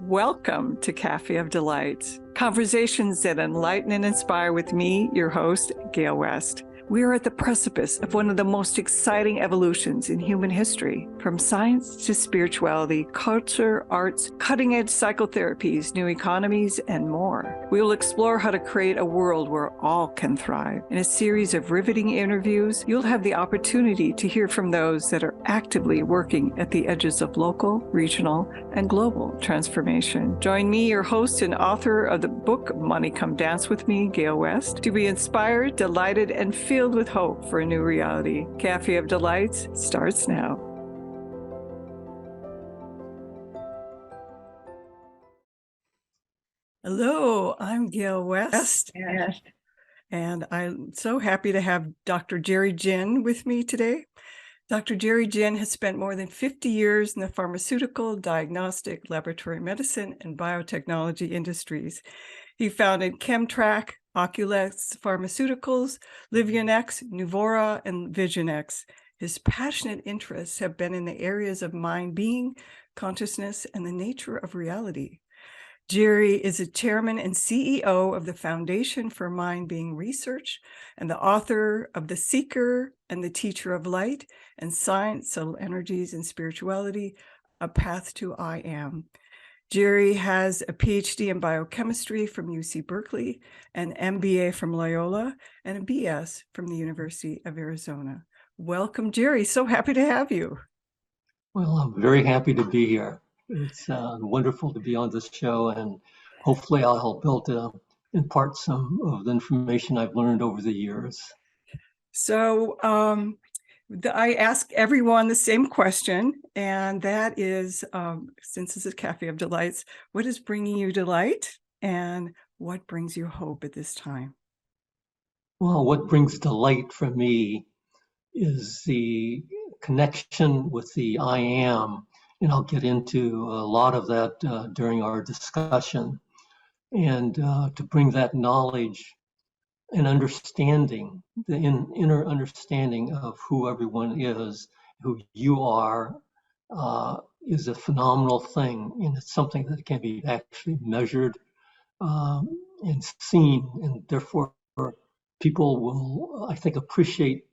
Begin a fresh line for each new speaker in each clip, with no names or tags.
Welcome to Café of Delights, conversations that enlighten and inspire with me, your host, Gale West. We are at the precipice of one of the most exciting evolutions in human history, from science to spirituality, culture, arts, cutting-edge psychotherapies, new economies, and more. We will explore how to create a world where all can thrive. In a series of riveting interviews, you'll have the opportunity to hear from those that are actively working at the edges of local, regional, and global transformation. Join me, your host and author of the book, Money Come Dance With Me, Gale West, to be inspired, delighted, and filled with hope for a new reality. Café of Delights starts now. Hello, I'm Gale West, and I'm so happy to have Dr. Jerry Jin with me today. Dr. Jerry Jin has spent more than 50 years in the pharmaceutical, diagnostic, laboratory medicine, and biotechnology industries. He founded Chemtrack, Oculex Pharmaceuticals, Livionex, Nuvora, and Visionex. His passionate interests have been in the areas of mind, being, consciousness, and the nature of reality. Jerry is a chairman and CEO of the Foundation for Mind Being Research and the author of The Seeker and the Teacher of Light and Science, Subtle Energies, and Spirituality, A Path to I Am. Jerry has a PhD in biochemistry from UC Berkeley, an MBA from Loyola, and a BS from the University of Arizona. Welcome, Jerry. So happy to have you.
Well, I'm very happy to be here. It's wonderful to be on this show, and hopefully I'll help impart some of the information I've learned over the years.
So I ask everyone the same question, and that is, since this is Café of Delights, what is bringing you delight and what brings you hope at this time?
Well, what brings delight for me is the connection with the I am, and I'll get into a lot of that during our discussion, and to bring that knowledge and understanding, the inner understanding of who everyone is, who you are, is a phenomenal thing, and it's something that can be actually measured and seen, and therefore people will, I think, appreciate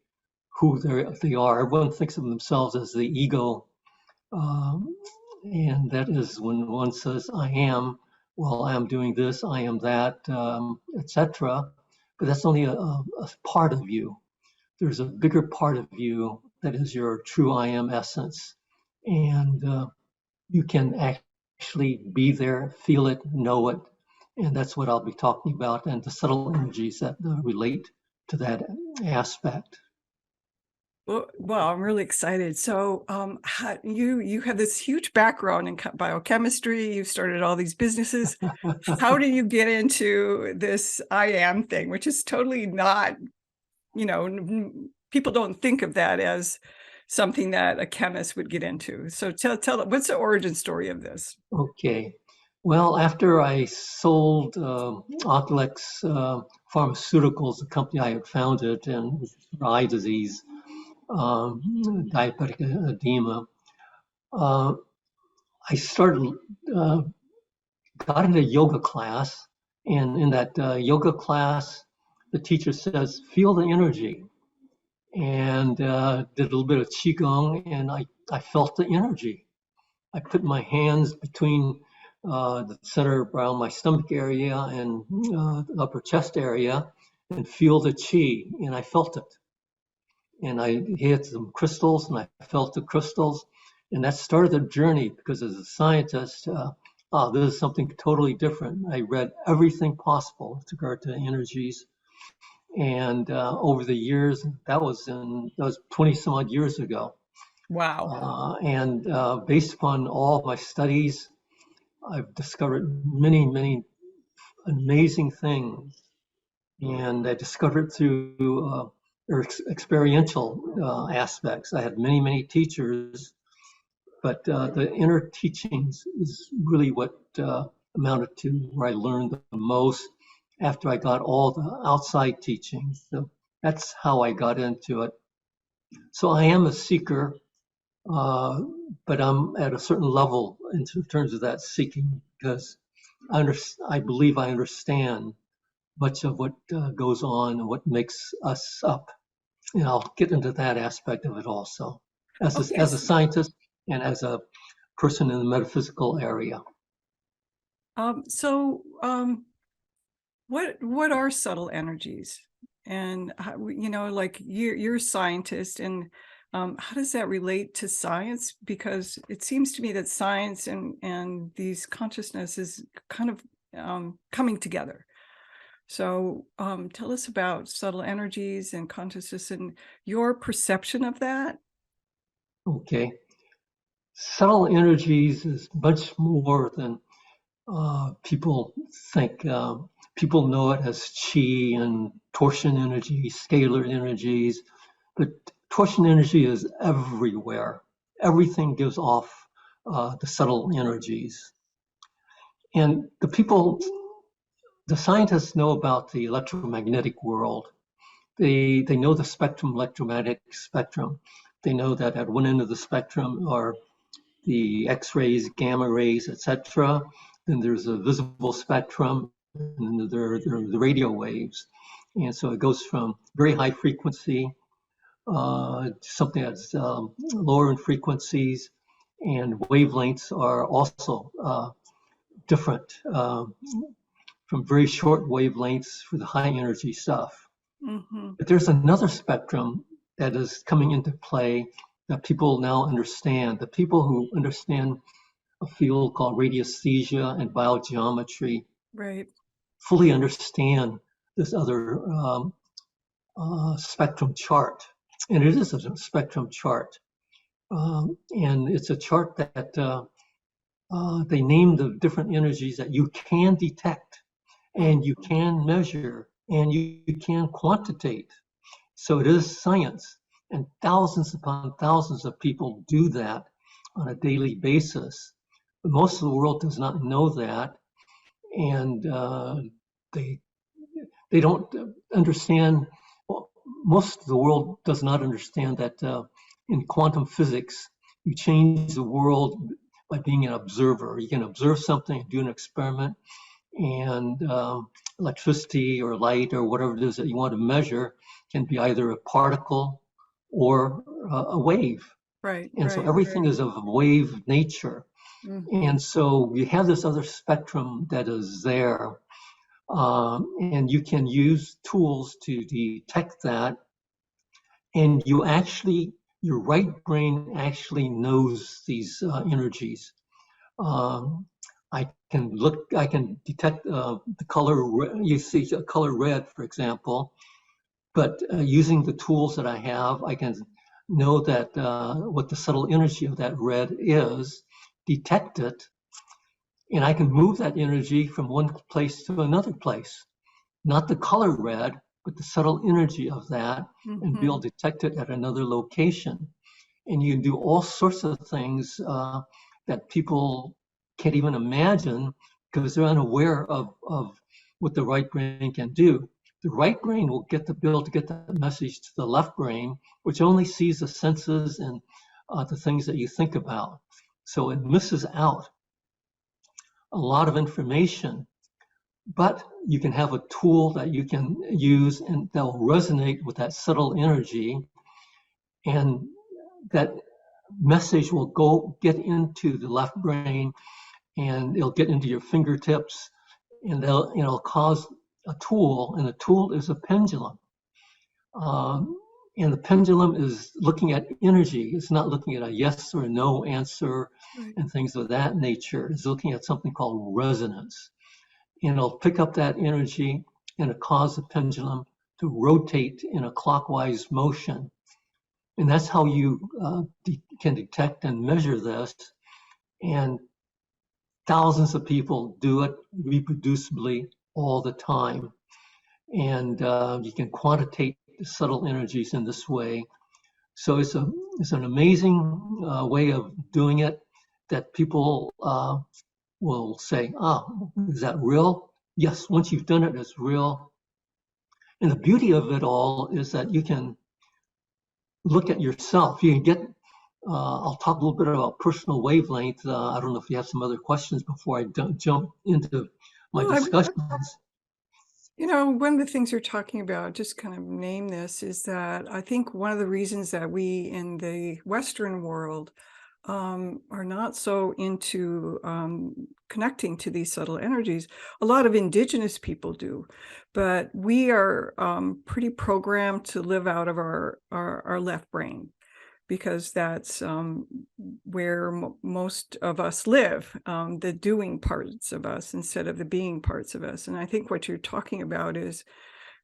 who they are. Everyone thinks of themselves as the ego, and that is when one says, I am, well, I am doing this, I am that, etc. But that's only a part of you. There's a bigger part of you that is your true I am essence. And you can actually be there, feel it, know it. And that's what I'll be talking about, and the subtle energies that relate to that aspect.
Well, I'm really excited. So you have this huge background in biochemistry. You've started all these businesses. How do you get into this I am thing, which is totally not, people don't think of that as something that a chemist would get into. So tell what's the origin story of this?
Okay. Well, after I sold Oculex Pharmaceuticals, the company I had founded, and eye disease, diabetic edema, I started, got into yoga class, and in that yoga class, the teacher says, feel the energy, and did a little bit of qigong, and I felt the energy. I put my hands between the center around my stomach area and the upper chest area and feel the chi, and I felt it. And I hit some crystals, and I felt the crystals, and that started the journey, because as a scientist, this is something totally different. I read everything possible with regard to energies, and over the years, that was 20 some odd years ago.
Wow.
And based upon all of my studies, I've discovered many, many amazing things, and I discovered through experiential aspects. I had many, many teachers, but the inner teachings is really what amounted to where I learned the most after I got all the outside teachings. So that's how I got into it. So I am a seeker. But I'm at a certain level in terms of that seeking because I believe I understand much of what goes on and what makes us up. And I'll get into that aspect of it also
Okay.
as a scientist and as a person in the metaphysical area.
What are subtle energies? And how, like you're a scientist, and how does that relate to science? Because it seems to me that science and these consciousness is kind of coming together. So tell us about subtle energies and consciousness and your perception of that.
Okay. Subtle energies is much more than people think. People know it as chi and torsion energy, scalar energies, but torsion energy is everywhere. Everything gives off the subtle energies. And the scientists know about the electromagnetic world. They know the spectrum, electromagnetic spectrum. They know that at one end of the spectrum are the X-rays, gamma rays, etc. Then there's a visible spectrum, and then there are the radio waves. And so it goes from very high frequency to something that's lower in frequencies, and wavelengths are also different from very short wavelengths for the high energy stuff.
Mm-hmm.
But there's another spectrum that is coming into play that people now understand. The people who understand a field called radiesthesia and biogeometry
Right.
fully understand this other spectrum chart. And it is a spectrum chart. And it's a chart that they name the different energies that you can detect and you can measure and you can quantitate. So it is science. And thousands upon thousands of people do that on a daily basis. But most of the world does not know that. And they they don't understand. Well, most of the world does not understand that in quantum physics, you change the world by being an observer. You can observe something, do an experiment, and electricity or light or whatever it is that you want to measure can be either a particle or a wave.
Right.
And so
Right.
everything is of wave nature.
Mm-hmm.
And so we have this other spectrum that is there. And you can use tools to detect that. And your right brain actually knows these energies. I can detect the color, you see a color red, for example, but using the tools that I have, I can know that what the subtle energy of that red is, detect it, and I can move that energy from one place to another place. Not the color red, but the subtle energy of that, and be able to detect it at another location. And you can do all sorts of things that people can't even imagine because they're unaware of what the right brain can do. The right brain will be able to get that message to the left brain, which only sees the senses and the things that you think about. So it misses out a lot of information. But you can have a tool that you can use and that will resonate with that subtle energy, and that message will get into the left brain, and it'll get into your fingertips, and it'll cause a tool, and the tool is a pendulum. And the pendulum is looking at energy. It's not looking at a yes or a no answer
Right.
and things of that nature. It's looking at something called resonance. And it'll pick up that energy and it'll cause the pendulum to rotate in a clockwise motion. And that's how you can detect and measure this. And thousands of people do it reproducibly all the time. And you can quantitate the subtle energies in this way. So it's an amazing way of doing it that people will say, is that real? Yes, once you've done it, it's real. And the beauty of it all is that you can look at yourself. You can get I'll talk a little bit about personal wavelength. I don't know if you have some other questions before I jump into my
Well,
discussions.
one of the things you're talking about, just kind of name this, is that I think one of the reasons that we in the Western world are not so into connecting to these subtle energies. A lot of indigenous people do, but we are pretty programmed to live out of our left brain, because that's where most of us live, the doing parts of us instead of the being parts of us. And I think what you're talking about is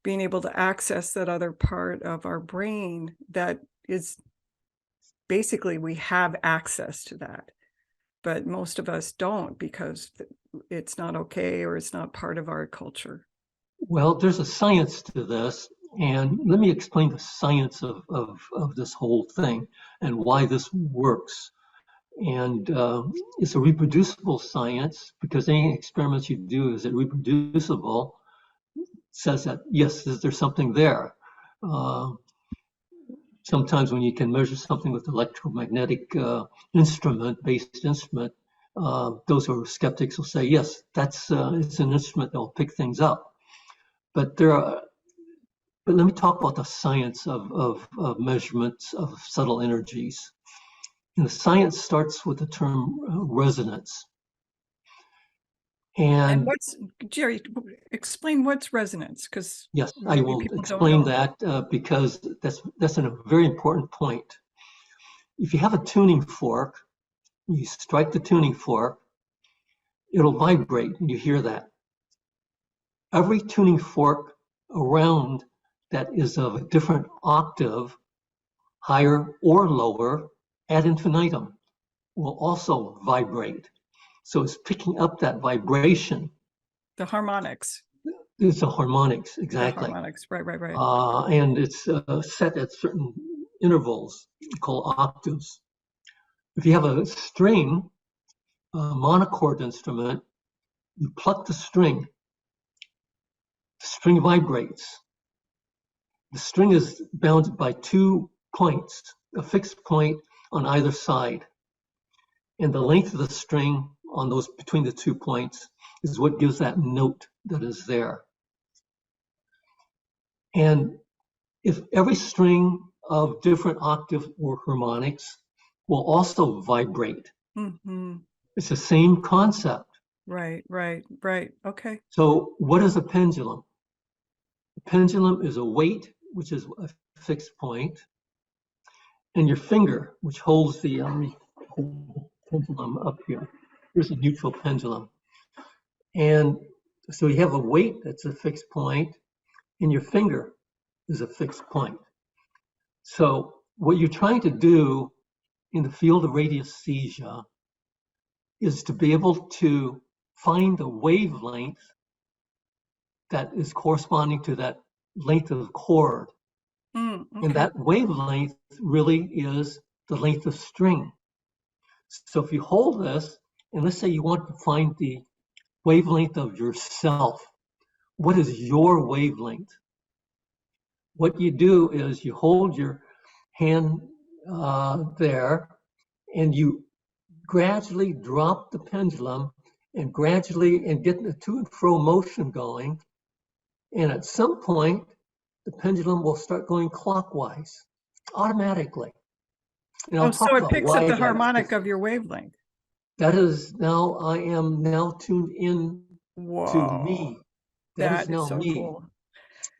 being able to access that other part of our brain that is basically, we have access to that, but most of us don't because it's not okay or it's not part of our culture.
Well, there's a science to this, and let me explain the science of this whole thing and why this works. And it's a reproducible science, because any experiments you do, is it reproducible, says that, yes, there's something there. Sometimes when you can measure something with electromagnetic based instrument, those who are skeptics will say, yes, that's it's an instrument that will pick things up. But let me talk about the science of measurements of subtle energies. And the science starts with the term resonance.
And
And
Jerry, explain what's resonance, because
yes, I will
people don't
explain
know.
that because that's a very important point. If you have a tuning fork, you strike the tuning fork, it'll vibrate, and you hear that. Every tuning fork around that is of a different octave, higher or lower, ad infinitum, will also vibrate. So it's picking up that vibration.
The harmonics.
It's a harmonics,
The
exactly.
harmonics, right.
And it's set at certain intervals called octaves. If you have a string, a monochord instrument, you pluck the string vibrates. The string is bounded by 2 points, a fixed point on either side. And the length of the string on those between the 2 points is what gives that note that is there. And if every string of different octave or harmonics will also vibrate.
Mm-hmm.
It's the same concept.
Right. Okay.
So what is a pendulum? A pendulum is a weight, which is a fixed point, and your finger, which holds the pendulum up here. Here's a neutral pendulum. And so you have a weight that's a fixed point, and your finger is a fixed point. So what you're trying to do in the field of radiesthesia is to be able to find the wavelength that is corresponding to that length of chord.
Okay.
And that wavelength really is the length of string. So if you hold this, and let's say you want to find the wavelength of yourself, what is your wavelength? What you do is you hold your hand there, and you gradually drop the pendulum and get the to and fro motion going. And at some point, the pendulum will start going clockwise automatically. And I'll
So
talk
it
about
picks up
why
the
that
harmonic
is.
of your wavelength.
That is now, I am now tuned in to
Whoa,
me. That is
that is
now
so
me.
cool.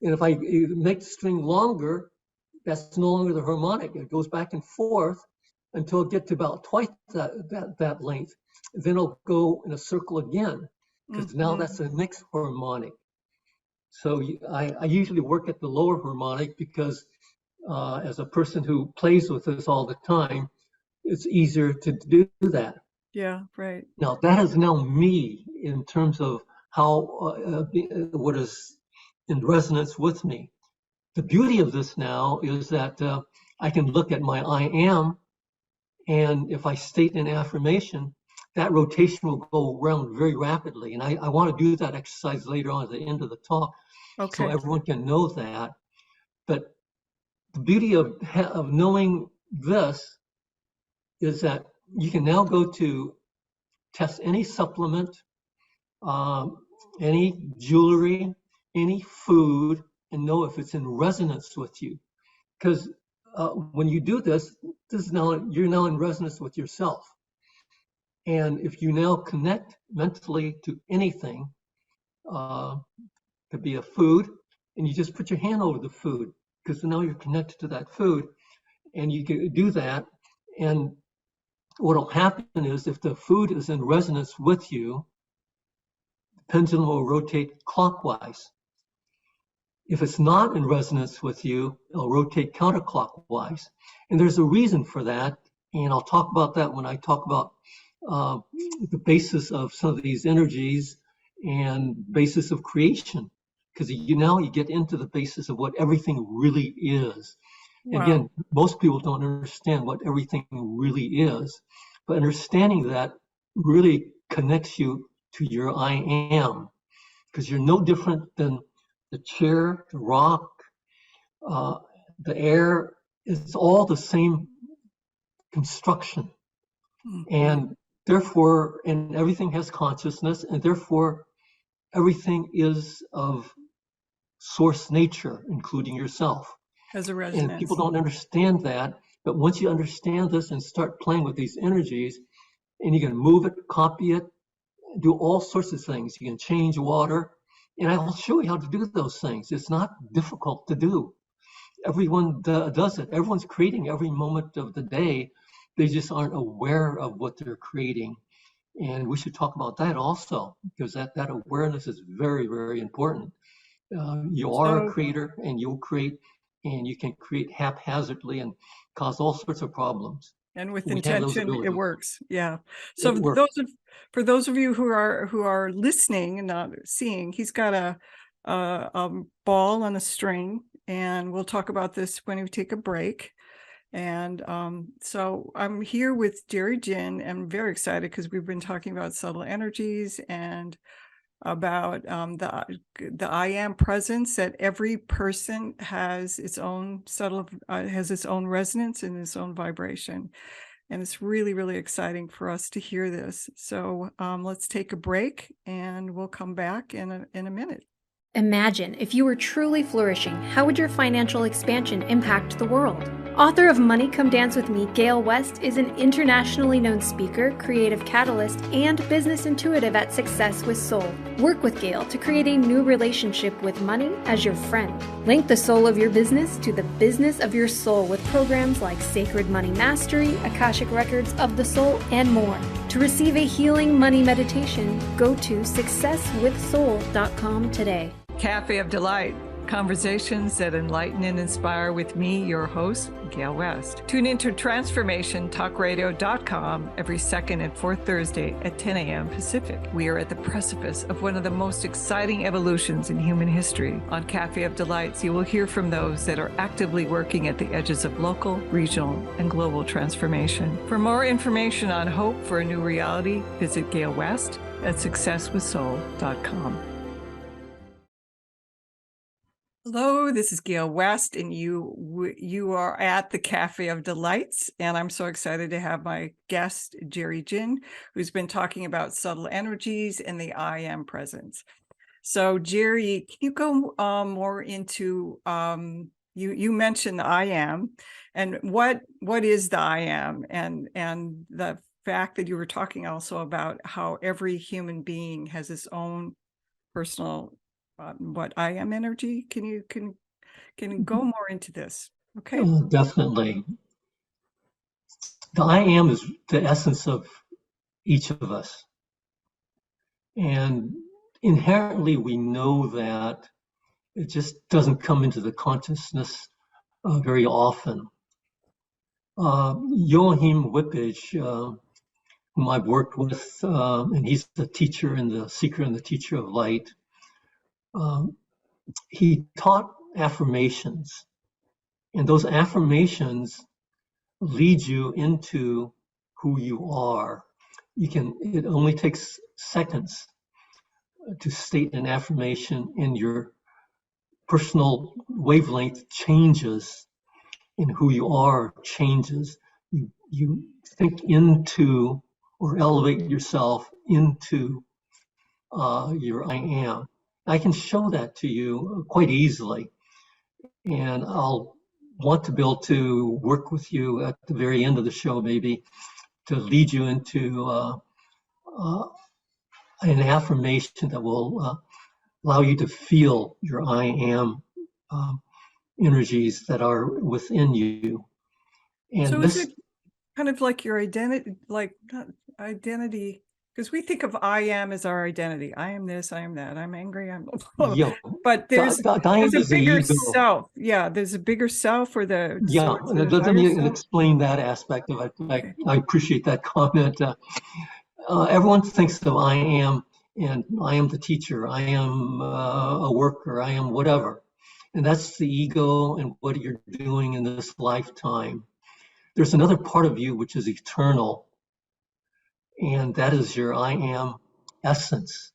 And if I make the string longer, that's no longer the harmonic. It goes back and forth until it gets to about twice that length. Then it'll go in a circle again, because now that's a mixed harmonic. So I usually work at the lower harmonic because as a person who plays with this all the time, it's easier to do that.
Yeah, right.
Now that is now me in terms of how what is in resonance with me. The beauty of this now is that I can look at my I am, and if I state an affirmation, that rotation will go around very rapidly. And I want to do that exercise later on at the end of the talk, so
Okay.
everyone can know that. But the beauty of knowing this is that you can now go to test any supplement, any jewelry, any food, and know if it's in resonance with you. Because when you do this, you're now in resonance with yourself. And if you now connect mentally to anything, could be a food, and you just put your hand over the food, because now you're connected to that food, and you can do that. And what will happen is, if the food is in resonance with you, the pendulum will rotate clockwise. If it's not in resonance with you, it'll rotate counterclockwise. And there's a reason for that, and I'll talk about that when I talk about the basis of some of these energies and basis of creation, because you get into the basis of what everything really is.
Wow.
Again, most people don't understand what everything really is, but understanding that really connects you to your I am, because you're no different than the chair, the rock, the air. It's all the same construction.
Mm-hmm.
And therefore, and everything has consciousness, and therefore everything is of source nature, including yourself.
As a resonance.
And people don't understand that, but once you understand this and start playing with these energies, and you can move it, copy it, do all sorts of things. You can change water, and I will show you how to do those things. It's not difficult to do. Everyone does it. Everyone's creating every moment of the day. They just aren't aware of what they're creating. And we should talk about that also, because that awareness is very, very important. You are a creator, and you'll create, and you can create haphazardly and cause all sorts of problems.
And with intention, it works. Yeah. So
for
those of you who are listening and not seeing, he's got a ball on a string, and we'll talk about this when we take a break. And so I'm here with Jerry Jin. I'm very excited because we've been talking about subtle energies and about the I am presence, that every person has its own has its own resonance and its own vibration. And it's really, really exciting for us to hear this. So let's take a break, and we'll come back in a minute.
Imagine if you were truly flourishing, how would your financial expansion impact the world? Author of Money Come Dance With Me, Gale West is an internationally known speaker, creative catalyst, and business intuitive at Success with Soul. Work with Gale to create a new relationship with money as your friend. Link the soul of your business to the business of your soul with programs like Sacred Money Mastery, Akashic Records of the Soul, and more. To receive a healing money meditation, go to successwithsoul.com today.
Cafe of Delight, conversations that enlighten and inspire with me, your host, Gale West. Tune into transformationtalkradio.com every second and fourth Thursday at 10 a.m. Pacific. We are at the precipice of one of the most exciting evolutions in human history. On Cafe of Delights, you will hear from those that are actively working at the edges of local, regional, and global transformation. For more information on hope for a new reality, visit Gale West at successwithsoul.com. Hello, this is Gale West, and you are at the Cafe of Delights, and I'm so excited to have my guest, Jerry Jin, who's been talking about subtle energies and the I am presence. So, Jerry, can you go more into, you mentioned the I am, and what is the I am, and the fact that you were talking also about how every human being has its own personal what I am energy. Can you go more into this? Okay.
Definitely. The I am is the essence of each of us. And inherently we know that. It just doesn't come into the consciousness very often. Joachim Wippich, whom I've worked with, and he's the teacher and the seeker and the teacher of light, he taught affirmations, and those affirmations lead you into who you are. It only takes seconds to state an affirmation, and your personal wavelength changes, and who you are changes. You you think into or elevate yourself into your I am. I can show that to you quite easily, and I'll want to be able to work with you at the very end of the show, maybe, to lead you into an affirmation that will allow you to feel your I am energies that are within you. And
So
this,
is it kind of like your identity, like not identity, because we think of I am as our identity. I am this, I am that, I'm angry, I'm
yeah,
but there's
I am
a
is the
bigger
ego.
self. Yeah, there's a bigger self, or the
Yeah,
sort of
let
higher
me
self.
explain that aspect of it.
Okay.
I appreciate that comment. Everyone thinks of I am, and I am the teacher, I am a worker, I am whatever. And that's the ego and what you're doing in this lifetime. There's another part of you which is eternal, and that is your I am essence.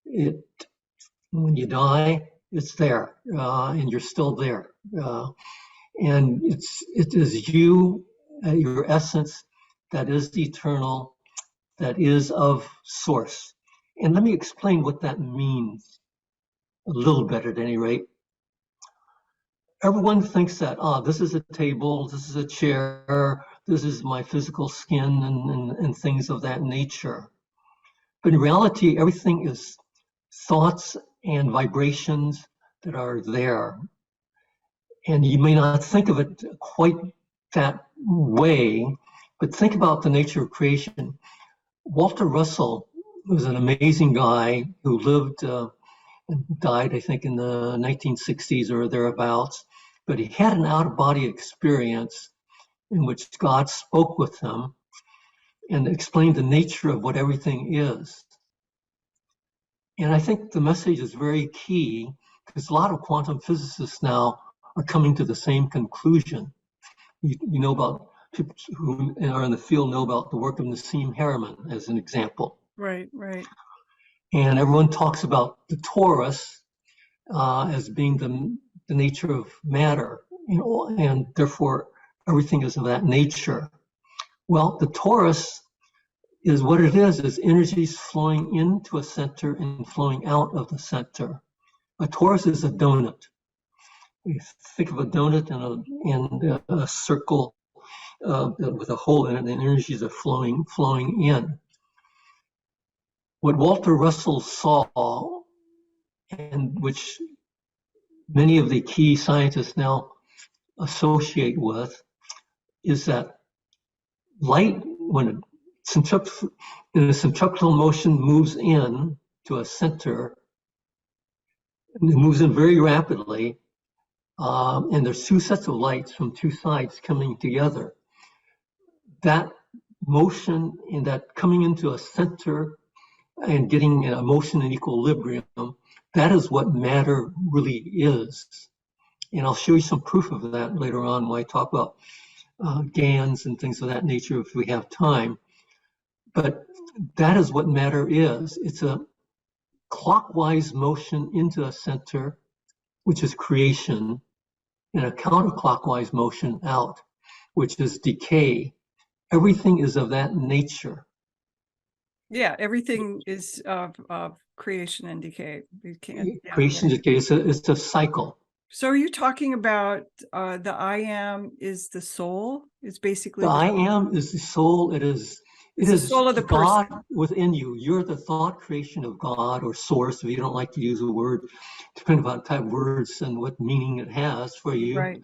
When you die, it's there, and you're still there. And it is you, your essence, that is eternal, that is of source. And let me explain what that means a little bit at any rate. Everyone thinks that, this is a table, this is a chair, this is my physical skin, and things of that nature. But in reality, everything is thoughts and vibrations that are there. And you may not think of it quite that way, but think about the nature of creation. Walter Russell was an amazing guy who lived and died, I think, in the 1960s or thereabouts. But he had an out-of-body experience in which God spoke with him and explained the nature of what everything is. And I think the message is very key because a lot of quantum physicists now are coming to the same conclusion. You know about people who are in the field know about the work of Nassim Haramein as an example.
Right, right.
And everyone talks about the torus as being the nature of matter, and therefore everything is of that nature. Well, the torus is what it is energies flowing into a center and flowing out of the center. A torus is a donut. You think of a donut and a circle with a hole in it, and energies are flowing in. What Walter Russell saw, and which many of the key scientists now associate with, is that light, when in a centrifugal motion moves in to a center, and it moves in very rapidly, and there's two sets of lights from two sides coming together. That motion and that coming into a center and getting a motion in equilibrium, that is what matter really is. And I'll show you some proof of that later on when I talk about GANs and things of that nature if we have time. But that is what matter is. It's a clockwise motion into a center, which is creation, and a counterclockwise motion out, which is decay. Everything is of that nature.
Yeah, everything is of creation and decay. We can't.
Creation, decay, it's a cycle.
So are you talking about the I am is the soul? It's basically
the I am is the soul. It is
the soul of the
God
person
within you. You're the thought creation of God or source, if you don't like to use a word, depending on type of words and what meaning it has for you.
Right.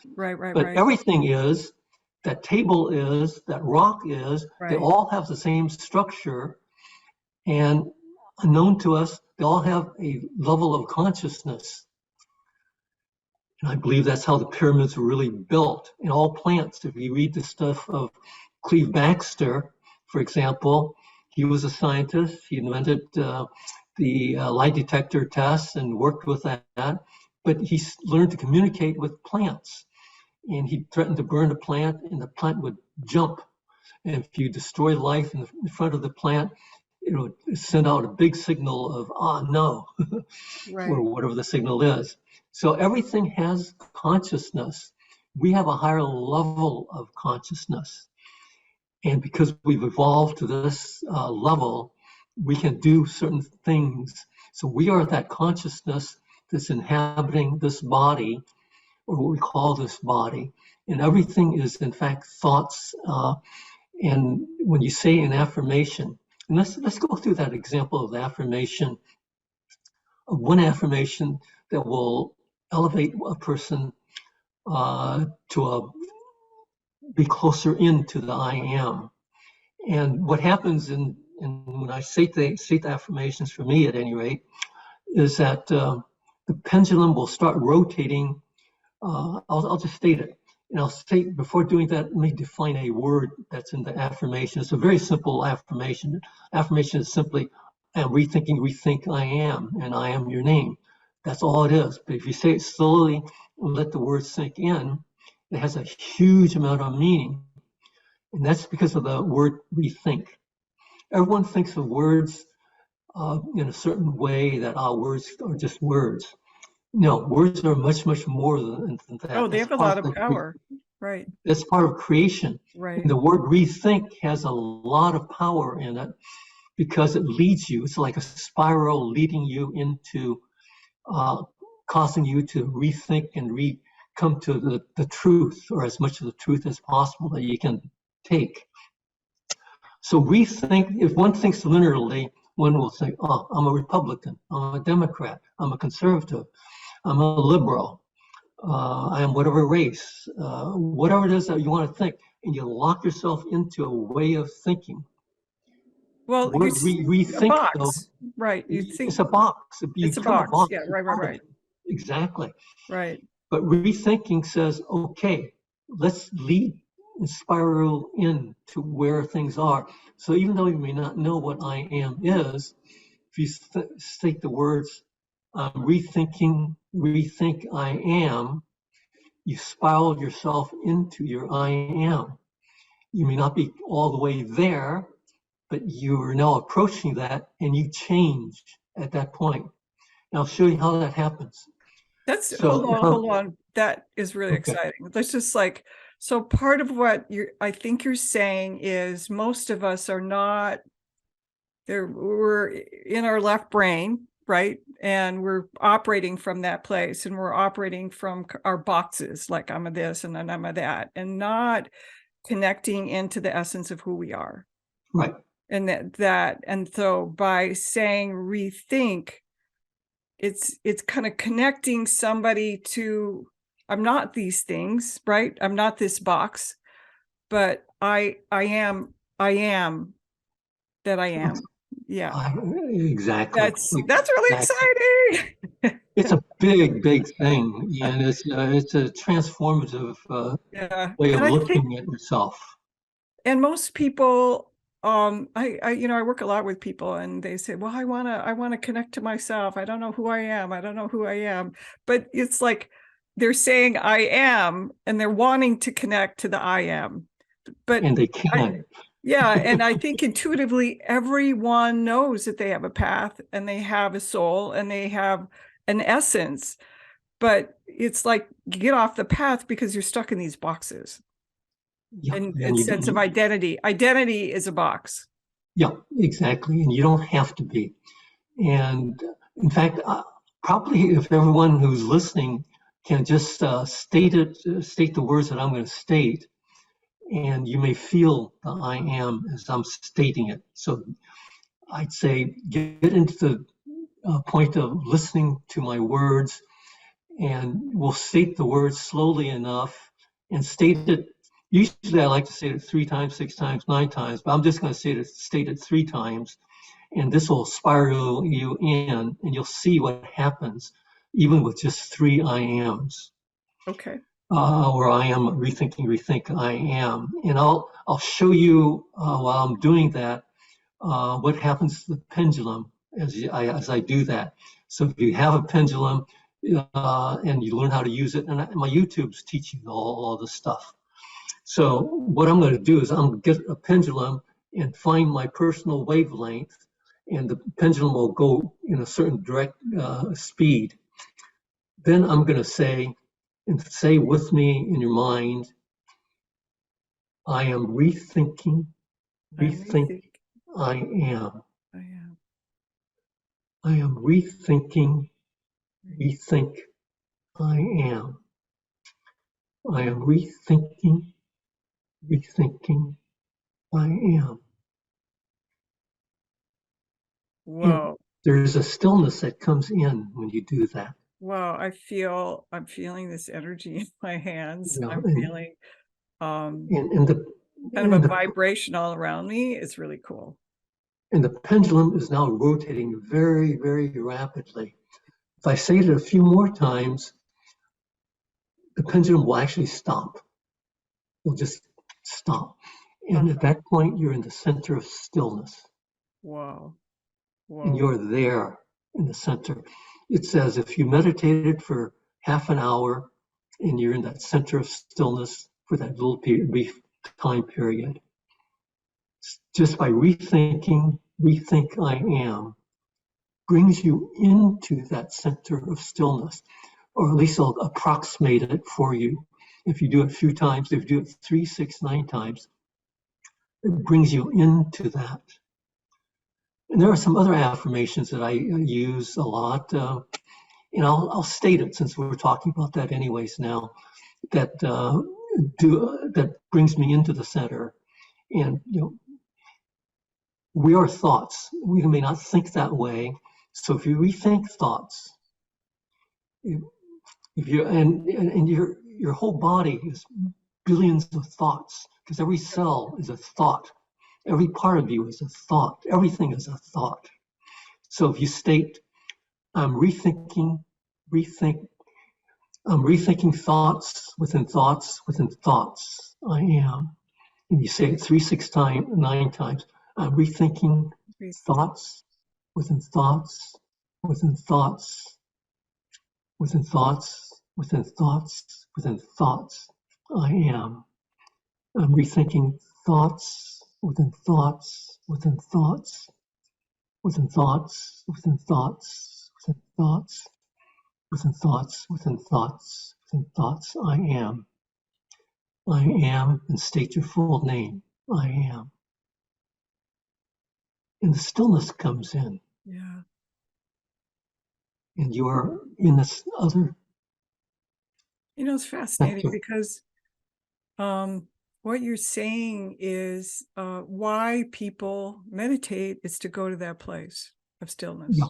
But everything is, that table is, that rock is, they all have the same structure, and unknown to us, they all have a level of consciousness. And I believe that's how the pyramids were really built. In all plants, if you read the stuff of Cleve Baxter, for example, he was a scientist. He invented the lie detector test and worked with that. But he learned to communicate with plants. And he threatened to burn a plant, and the plant would jump. And if you destroy life in the front of the plant, it would send out a big signal of, no, or whatever the signal is. So everything has consciousness. We have a higher level of consciousness. And because we've evolved to this level, we can do certain things. So we are that consciousness that's inhabiting this body, or what we call this body. And everything is, in fact, thoughts. And when you say an affirmation, and let's go through that example of the affirmation, of one affirmation that will elevate a person to be closer into the I am. And what happens when I say the affirmations, for me at any rate, is that the pendulum will start rotating. I'll just state it. And I'll state, before doing that, let me define a word that's in the affirmation. It's a very simple affirmation. Affirmation is simply, I am rethink I am, and I am your name. That's all it is. But if you say it slowly and let the word sink in, it has a huge amount of meaning. And that's because of the word rethink. Everyone thinks of words in a certain way, that our words are just words. No, words are much, much more than that.
Oh, they have a lot of power. Right.
That's part of creation.
Right.
And the word rethink has a lot of power in it because it leads you. It's like a spiral leading you into, causing you to rethink and come to the truth, or as much of the truth as possible that you can take. So rethink, if one thinks linearly, one will say, oh, I'm a Republican, I'm a Democrat, I'm a conservative, I'm a liberal, I am whatever race, whatever it is that you want to think, and you lock yourself into a way of thinking.
Well,
rethink,
a box,
though,
right? You think
it's a box.
It's a box. Yeah, right.
Exactly.
Right.
But rethinking says, okay, let's lead and spiral in to where things are. So even though you may not know what I am is, if you state the words, rethink I am, you spiral yourself into your I am. You may not be all the way there, but you are now approaching that, and you change at that point. And I'll show you how that happens.
Hold on. That is really exciting. That's just like, so part of what I think you're saying is most of us are not there. We're in our left brain, right? And we're operating from that place, and we're operating from our boxes, like I'm a this and then I'm a that, and not connecting into the essence of who we are.
Right.
And and so by saying rethink, it's kind of connecting somebody to, I'm not these things, right? I'm not this box, but I am that I am. Yeah.
Exactly.
That's really exciting.
It's a big thing, and it's a transformative way of looking at yourself.
And most people, I work a lot with people, and they say, well, I want to connect to myself. I don't know who I am. But it's like they're saying I am, and they're wanting to connect to the I am, and
they can't.
And I think intuitively everyone knows that they have a path, and they have a soul, and they have an essence, but it's like you get off the path because you're stuck in these boxes.
Yeah,
and sense of identity. Identity is a box.
Yeah, exactly. And you don't have to be. And in fact, probably if everyone who's listening can just state the words that I'm going to state, and you may feel the I am as I'm stating it. So I'd say get into the point of listening to my words, and we'll state the words slowly enough and state it. Usually I like to say it 3 times, 6 times, 9 times, but I'm just going to state it 3 times. And this will spiral you in, and you'll see what happens, even with just 3 I ams.
Okay.
Or I am rethink I am. And I'll show you while I'm doing that, what happens to the pendulum as I do that. So if you have a pendulum and you learn how to use it, and my YouTube's teaching all this stuff. So what I'm going to do is I'm going to get a pendulum and find my personal wavelength, and the pendulum will go in a certain direct speed. Then I'm going to say with me in your mind, I am rethinking,
I'm
rethink, I am.
I am.
I am rethinking, rethink, I am. I am rethinking, rethinking, I am. And
Whoa.
there's a stillness that comes in when you do that.
Wow. I'm feeling this energy in my hands.
You know,
I'm feeling
and the
kind of
and
a
the
vibration all around me. It's really cool.
and the pendulum is now rotating very, very rapidly. If I say it a few more times, the pendulum will actually stop. It'll just stop. And at that point, you're in the center of stillness.
Wow.
And
Whoa.
you're there in the center. It says if you meditated for half an hour and you're in that center of stillness for that little brief time period, just by rethinking, rethink I am, brings you into that center of stillness, or at least I'll approximate it for you. If you do it a few times, if you do it 3, 6, 9 times, it brings you into that. And there are some other affirmations that I use a lot. I'll state it since we're talking about that anyways now. That that brings me into the center. And we are thoughts. We may not think that way. So if you rethink thoughts, if you and your whole body is billions of thoughts, because every cell is a thought. Every part of you is a thought. Everything is a thought. So if you state, I'm rethinking thoughts within thoughts within thoughts, I am. And you say it 3, 6 times, 9 times. I'm rethinking thoughts within thoughts within thoughts within thoughts within thoughts within thoughts, I am. I'm rethinking thoughts within thoughts within thoughts within thoughts within thoughts within thoughts within thoughts within thoughts within thoughts, I am. I am, and state your full name. I am. And the stillness comes in.
Yeah.
And you are in this other.
It's fascinating because what you're saying is why people meditate is to go to that place of stillness.
Yeah.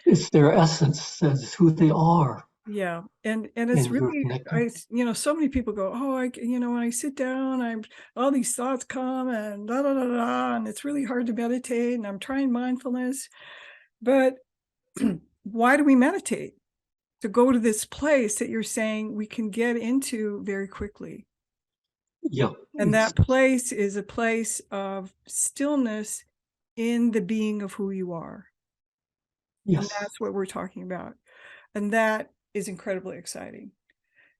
It's their essence, it's who they are.
Yeah. And it's really, so many people go, oh, when I sit down, all these thoughts come and da, da, da, da, and it's really hard to meditate and I'm trying mindfulness. But why do we meditate? To go to this place that you're saying we can get into very quickly.
Yeah.
And that place is a place of stillness in the being of who you are. Yes. And that's what we're talking about. And that is incredibly exciting.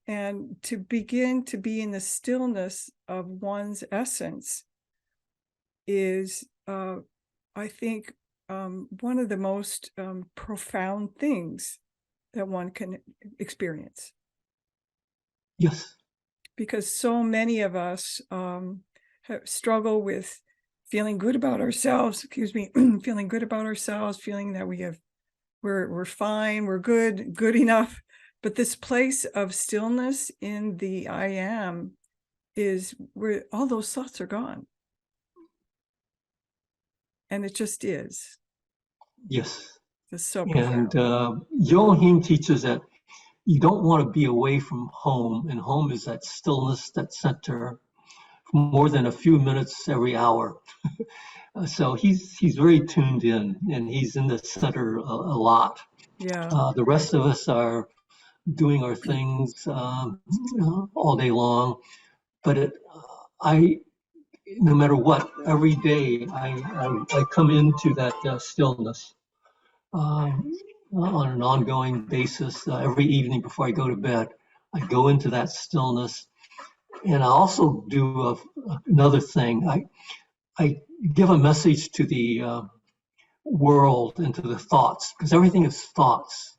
And to begin to be in the stillness of one's essence is, I think, one of the most profound things that one can experience.
Yes. Because
so many of us struggle with feeling good about ourselves, feeling good about ourselves, feeling that we're fine, we're good enough. But this place of stillness in the I am is where all those thoughts are gone. And it just is.
Yes.
It's so profound.
And Elohim teaches that you don't want to be away from home, and home is that stillness, that center, for more than a few minutes every hour. So he's very tuned in, and he's in the center a lot.
Yeah.
The rest of us are doing our things all day long, but no matter what, every day I come into that stillness. On an ongoing basis, every evening before I go to bed, I go into that stillness. And I also do another thing. I give a message to the world and to the thoughts, because everything is thoughts.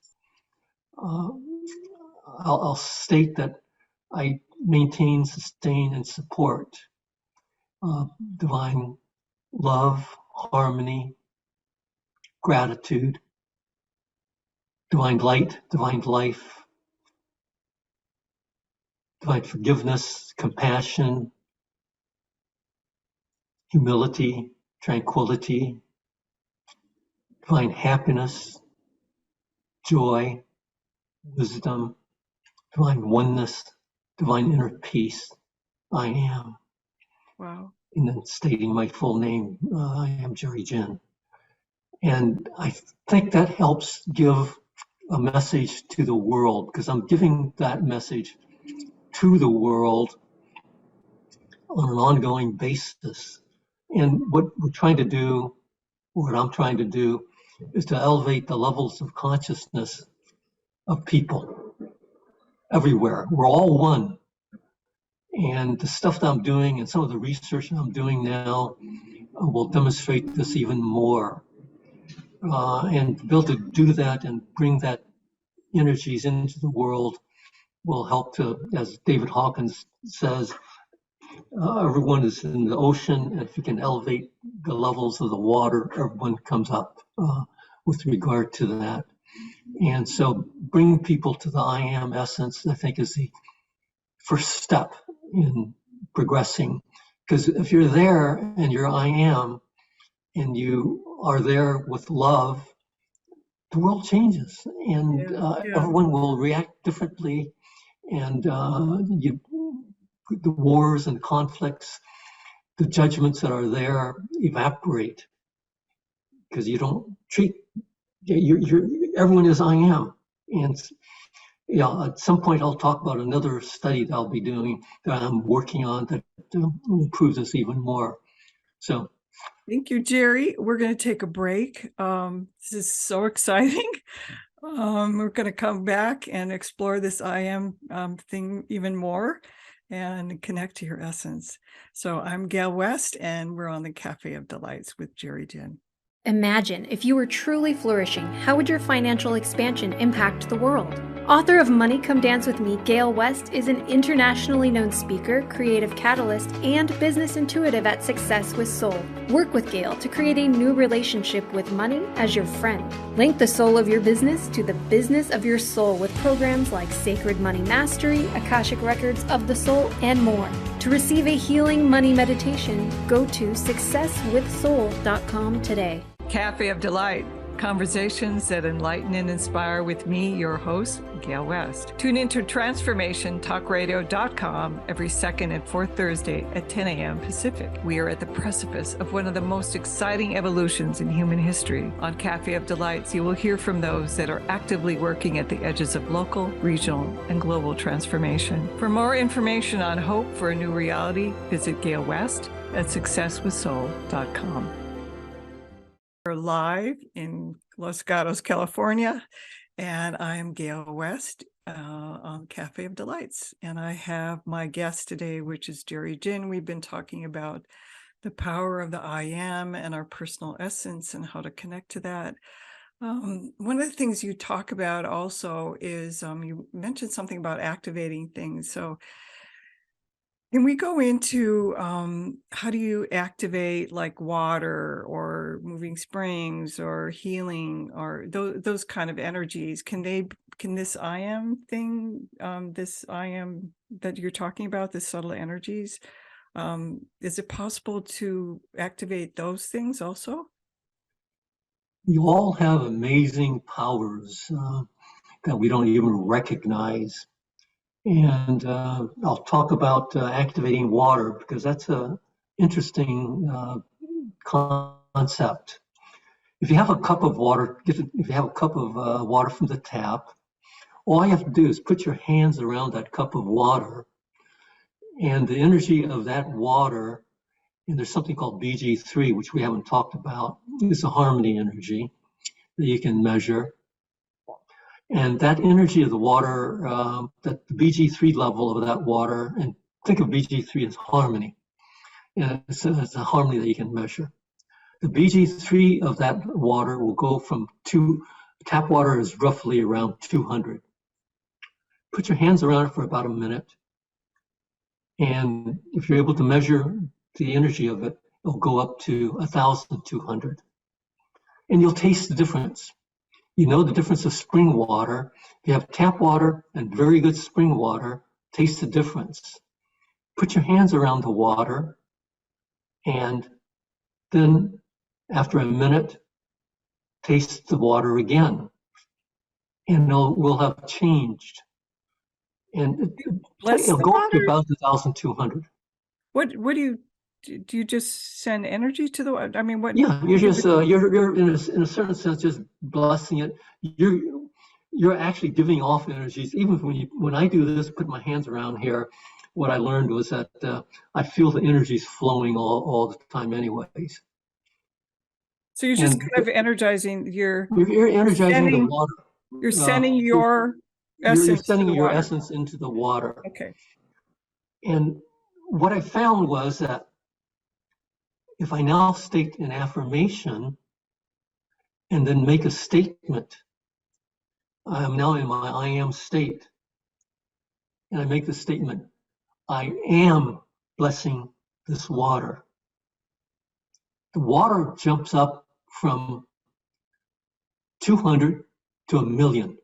I'll state that I maintain, sustain, and support divine love, harmony, gratitude, divine light, divine life, divine forgiveness, compassion, humility, tranquility, divine happiness, joy, wisdom, divine oneness, divine inner peace. I am.
Wow.
And then stating my full name, I am Jerry Jin. And I think that helps give a message to the world, because I'm giving that message to the world on an ongoing basis. And what we're trying to do, what I'm trying to do, is to elevate the levels of consciousness of people everywhere. We're all one. And the stuff that I'm doing and some of the research that I'm doing now will demonstrate this even more. And to be able to do that and bring that energies into the world will help to, as David Hawkins says, everyone is in the ocean, and if you can elevate the levels of the water, everyone comes up with regard to that. And so bringing people to the I am essence, I think, is the first step in progressing. Because if you're there and you're I am, and you are there with love, the world changes, and everyone will react differently, and the wars and conflicts, the judgments that are there evaporate, because you don't treat, everyone is I am. And at some point I'll talk about another study that I'll be doing, that I'm working on, that will prove this even more. So
thank you, Jerry. We're going to take a break. This is so exciting. We're going to come back and explore this I am thing even more and connect to your essence. So I'm Gale West, and we're on the Cafe of Delights with Jerry Jin.
Imagine if you were truly flourishing, how would your financial expansion impact the world? Author of Money Come Dance With Me, Gale West is an internationally known speaker, creative catalyst, and business intuitive at Success with Soul. Work with Gale to create a new relationship with money as your friend. Link the soul of your business to the business of your soul with programs like Sacred Money Mastery, Akashic Records of the Soul, and more. To receive a healing money meditation, go to successwithsoul.com today.
Cafe of Delight, conversations that enlighten and inspire with me, your host, Gale West. Tune into transformationtalkradio.com every second and fourth Thursday at 10 a.m. Pacific. We are at the precipice of one of the most exciting evolutions in human history. On Cafe of Delights, you will hear from those that are actively working at the edges of local, regional, and global transformation. For more information on hope for a new reality, visit Gale West at successwithsoul.com. We're live in Los Gatos, California, and I am Gale West on Cafe of Delights. And I have my guest today, which is Jerry Jin. We've been talking about the power of the I am and our personal essence and how to connect to that. One of the things you talk about also is you mentioned something about activating things. So can we go into how do you activate like water or moving springs or healing or those kind of energies? Can this I am thing, this I am that you're talking about, the subtle energies, is it possible to activate those things also?
you all have amazing powers that we don't even recognize. And I'll talk about activating water, because that's an interesting concept. If you have a cup of water, if you have a cup of water from the tap, all you have to do is put your hands around that cup of water, and the energy of that water, and there's something called BG3, which we haven't talked about, is a harmony energy that you can measure. And that energy of the water, that the BG3 level of that water, and think of BG3 as harmony. And it's a harmony that you can measure. The BG3 of that water will go from tap water is roughly around 200. Put your hands around it for about a minute. And if you're able to measure the energy of it, it'll go up to 1,200. And you'll taste the difference. You know the difference of spring water. If you have tap water and very good spring water, taste the difference. Put your hands around the water, and then after a minute, taste the water again. And we'll have changed. And it'll go up to about 1,200.
What do you just send energy to the water? I mean, what?
Yeah, you're just you're in a certain sense just blessing it. You're actually giving off energies. Even when I do this, put my hands around here, what I learned was that I feel the energies flowing all the time, anyways.
So you're just kind of energizing you're
energizing the water.
You're sending your essence.
You're sending your essence into the water.
Okay.
And what I found was that if I now state an affirmation and then make a statement, I'm now in my I am state. And I make the statement, I am blessing this water. The water jumps up from 200 to 1,000,000.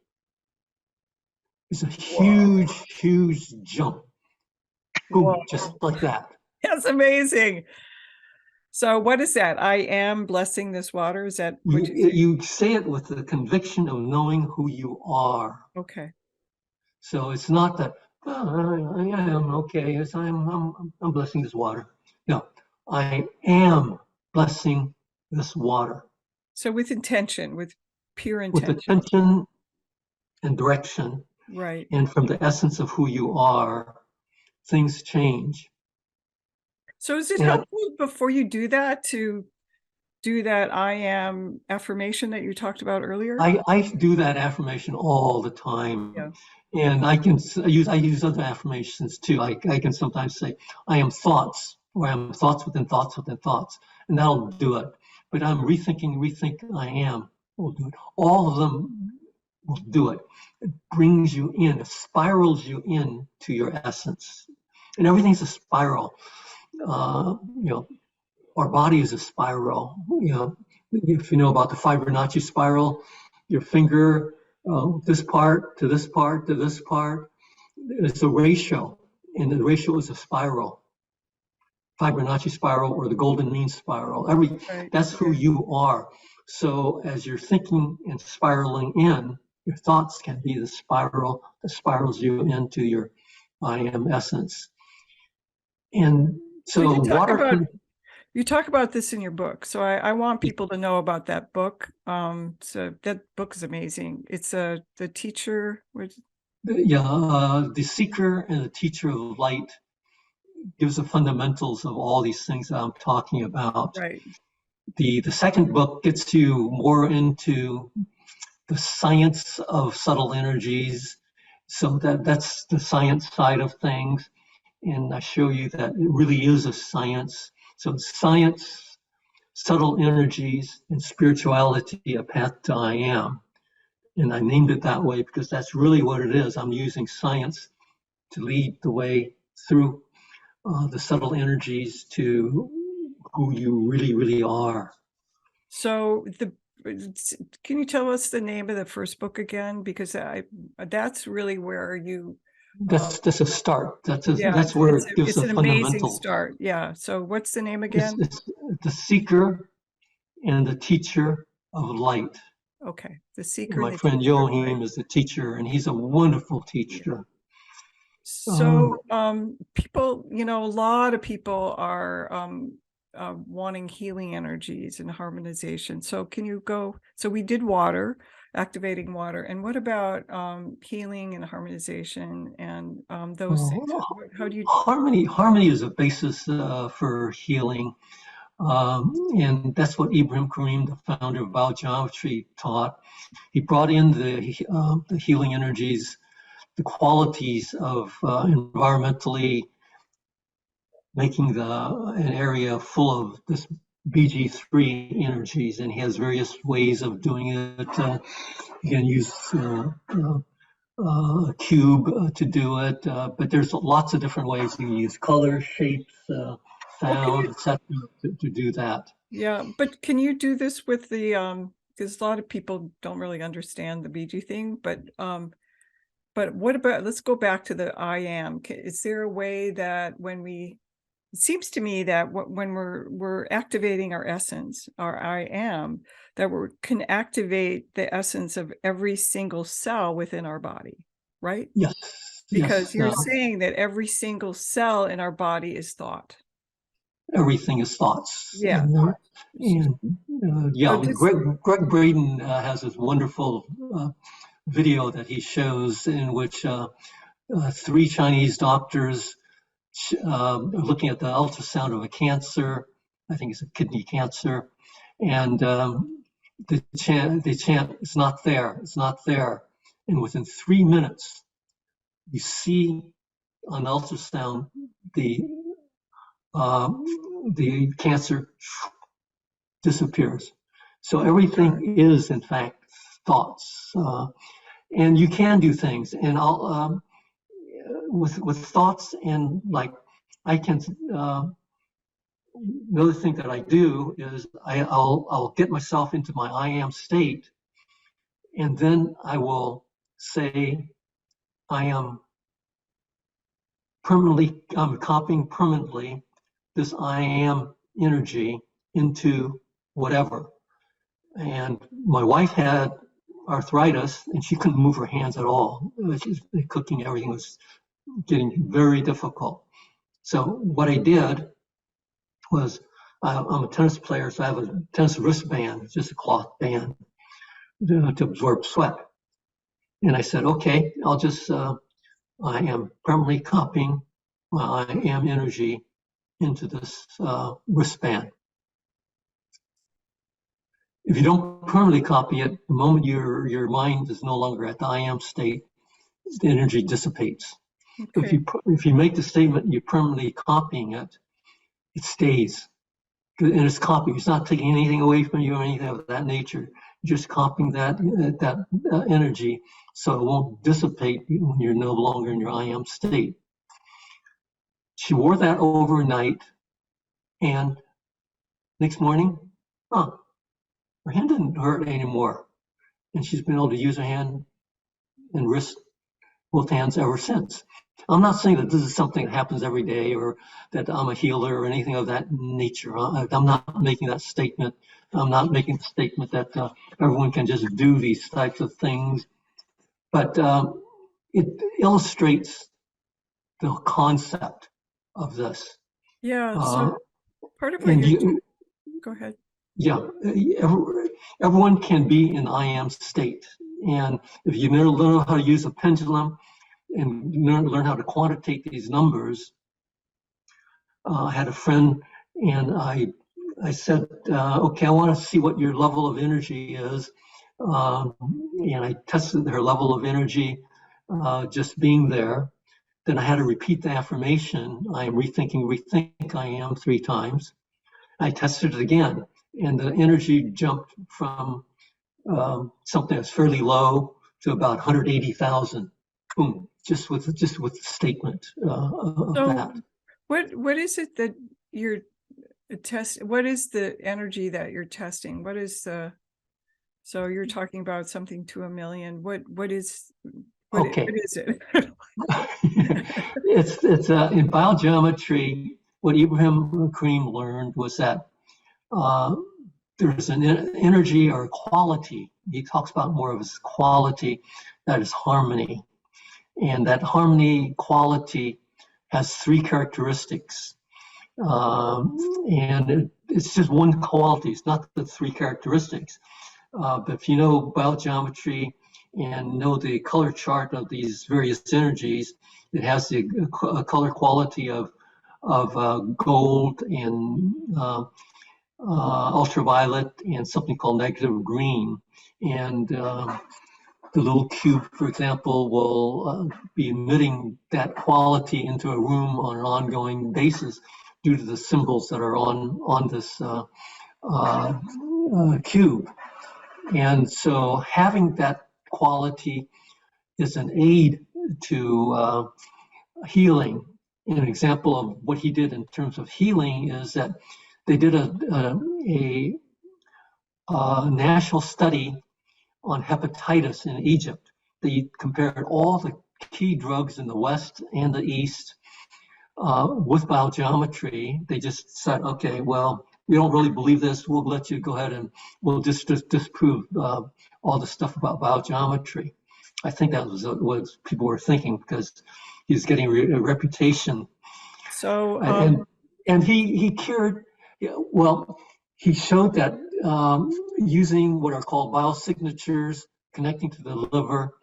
It's a huge, huge jump. Boom, just like that.
That's amazing. So what is that? I am blessing this water. Is that what
you say it with the conviction of knowing who you are.
Okay.
So it's not that I am okay. Yes, I'm blessing this water. No, I am blessing this water.
So with intention, with pure intention.
With attention and direction.
Right.
And from the essence of who you are, things change.
So is it helpful before you do that to do that I am affirmation that you talked about earlier?
I do that affirmation all the time.
Yeah.
And I use other affirmations too. I can sometimes say, I am thoughts, or I am thoughts within thoughts within thoughts. And that'll do it. But I'm rethink I am will do it. All of them will do it. It brings you in, it spirals you in to your essence. And everything's a spiral. Our body is a spiral. If you know about the Fibonacci spiral, your finger, this part to this part to this part, it's a ratio, and the ratio is a spiral. Fibonacci spiral or the golden mean spiral. That's who you are. So as you're thinking and spiraling in, your thoughts can be the spiral that spirals you into your I am essence. And so
you talk about this in your book. So I want people to know about that book. So that book is amazing. It's The Teacher.
The Seeker and the Teacher of Light gives the fundamentals of all these things that I'm talking about.
Right.
The second book gets you more into the science of subtle energies. So that's the science side of things. And I show you that it really is a science. So science, subtle energies, and spirituality, a path to I am. And I named it that way because that's really what it is. I'm using science to lead the way through the subtle energies to who you really, really are.
So can you tell us the name of the first book again? Because that's really where you...
That's a start. That's where it gives the fundamentals. It's an amazing
start. Yeah. So what's the name again?
It's The Seeker and the Teacher of Light.
Okay. The Seeker.
And my friend Joachim is the teacher, and he's a wonderful teacher.
So people, a lot of people are wanting healing energies and harmonization. So can you go? So we did water. Activating water, and what about healing and harmonization and those things? How do you...
Harmony is a basis for healing, and that's what Ibrahim Karim, the founder of biogeometry, taught. He brought in the healing energies, the qualities of environmentally making an area full of this BG3 energies, and he has various ways of doing it. You can use a cube to do it, but there's lots of different ways. You can use colors, shapes, sound, etc., to do that.
Yeah, but can you do this with the because a lot of people don't really understand the Ouija thing, but what about, let's go back to the I am. Is there a way that when it seems to me that when we're activating our essence, our I am, that we can activate the essence of every single cell within our body, right?
Yes.
Because
yes,
you're saying that every single cell in our body is thought.
everything is thoughts.
Yeah.
Yeah,
So just,
Greg Braden has this wonderful video that he shows in which 3 Chinese doctors are looking at the ultrasound of a cancer. I think it's a kidney cancer, and they chant, "It's not there, it's not there," and within 3 minutes, you see on ultrasound the cancer disappears. So everything is, in fact, thoughts, and you can do things. And I'll with thoughts, and like I can. Another thing that I do is I'll get myself into my I am state, and then I will say I'm copying permanently this I am energy into whatever. And my wife had arthritis, and she couldn't move her hands at all. Cooking, everything was getting very difficult. So what I did was, I'm a tennis player, so I have a tennis wristband, just a cloth band to absorb sweat. And I said, okay, I am permanently copying my I am energy into this wristband. If you don't permanently copy it, the moment your mind is no longer at the I am state, the energy dissipates.
okay.
If you make the statement, you're permanently copying it, it stays. And it's copying. It's not taking anything away from you or anything of that nature. You're just copying that energy, so it won't dissipate when you're no longer in your I am state. She wore that overnight, and next morning, her hand didn't hurt anymore. And she's been able to use her hand and wrist, both hands, ever since. I'm not saying that this is something that happens every day, or that I'm a healer or anything of that nature. I'm not making that statement. I'm not making the statement that everyone can just do these types of things. But it illustrates the concept of this.
Yeah. So part of what go ahead.
Yeah, everyone can be in I am state. And if you never learn how to use a pendulum and learn how to quantitate these numbers, I had a friend, and I said, okay, I want to see what your level of energy is. And I tested her level of energy just being there. Then I had to repeat the affirmation, I am rethinking, rethink I am 3 times. I tested it again, and the energy jumped from something that's fairly low to about 180,000. Boom! Just with the statement of that.
What is it that you're testing? What is the energy that you're testing? What is the? So you're talking about something to 1 million. What is? What is it?
It's in biogeometry. What Ibrahim Karim learned was that there's an energy or quality. He talks about more of his quality, that is harmony, and that harmony quality has 3 characteristics, and it's just one quality. It's not the 3 characteristics. But if you know biogeometry and know the color chart of these various energies, it has the color quality of gold and ultraviolet and something called negative green. And the little cube, for example, will be emitting that quality into a room on an ongoing basis due to the symbols that are on this cube. And so having that quality is an aid to healing. And an example of what he did in terms of healing is that they did a national study on hepatitis in Egypt. They compared all the key drugs in the West and the East with biogeometry. They just said, okay, well, we don't really believe this. We'll let you go ahead and we'll just disprove all the stuff about biogeometry. I think that was what people were thinking, because he's getting a reputation.
So,
and he cured, well, he showed that using what are called biosignatures, connecting to the liver,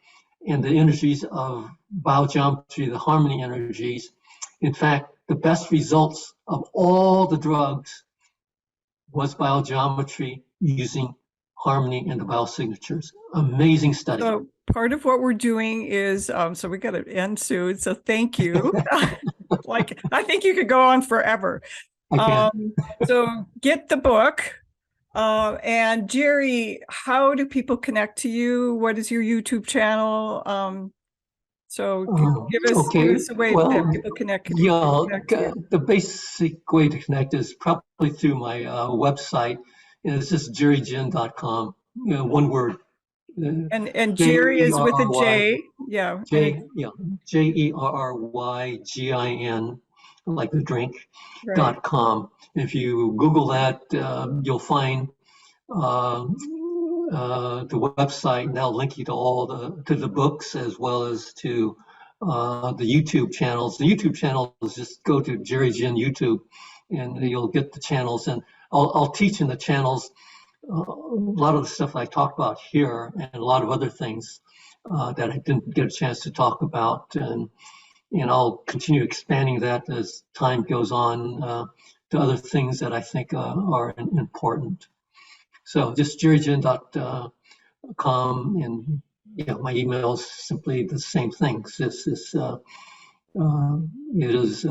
and the energies of biogeometry, the harmony energies, in fact, the best results of all the drugs was biogeometry using harmony and the biosignatures. Amazing study.
So part of what we're doing is, so we got to end soon. So thank you. Like, I think you could go on forever. So get the book. And Jerry, how do people connect to you? What is your YouTube channel? So give us a way that people connect.
Yeah, the basic way to connect is probably through my website. It's just jerrygin.com. One word.
And Jerry is with a J. Yeah.
JERRYGIN, like the drink, .com. If you Google that, you'll find the website, and that'll link you to the books as well as to the YouTube channels. The YouTube channels, just go to Jerry Gin YouTube and you'll get the channels. And I'll teach in the channels a lot of the stuff I talked about here and a lot of other things that I didn't get a chance to talk about. And I'll continue expanding that as time goes on to other things that I think are important. So just jerrygin.com, and my email is simply the same thing. It is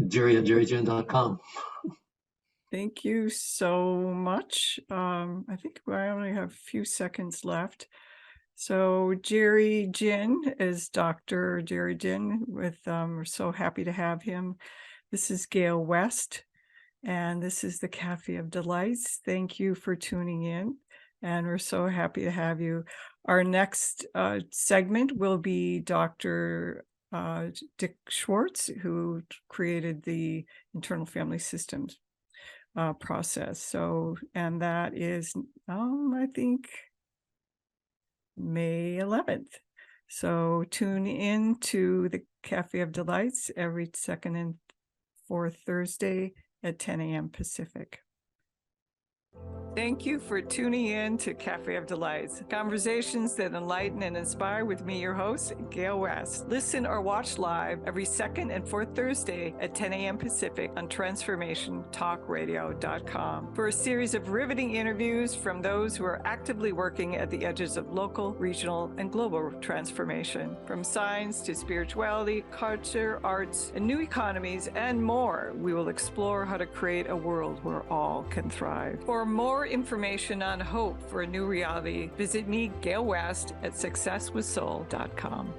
jerry@jerrygin.com.
Thank you so much. I think I only have a few seconds left. So Jerry Gin is Dr. Jerry Gin we're so happy to have him. This is Gale West, and this is the Café of Delights. Thank you for tuning in, and we're so happy to have you. Our next segment will be Dr. Dick Schwartz, who created the internal family systems process. So, and that is, I think, May 11th. So tune in to the Café of Delights every second and fourth Thursday at 10 a.m. Pacific. Thank you for tuning in to Café of Delights, conversations that enlighten and inspire with me, your host, Gale West. Listen or watch live every second and fourth Thursday at 10 a.m. Pacific on transformationtalkradio.com for a series of riveting interviews from those who are actively working at the edges of local, regional, and global transformation. From science to spirituality, culture, arts, and new economies, and more, we will explore how to create a world where all can thrive. For more information on hope for a new reality, visit me, Gale West, at successwithsoul.com.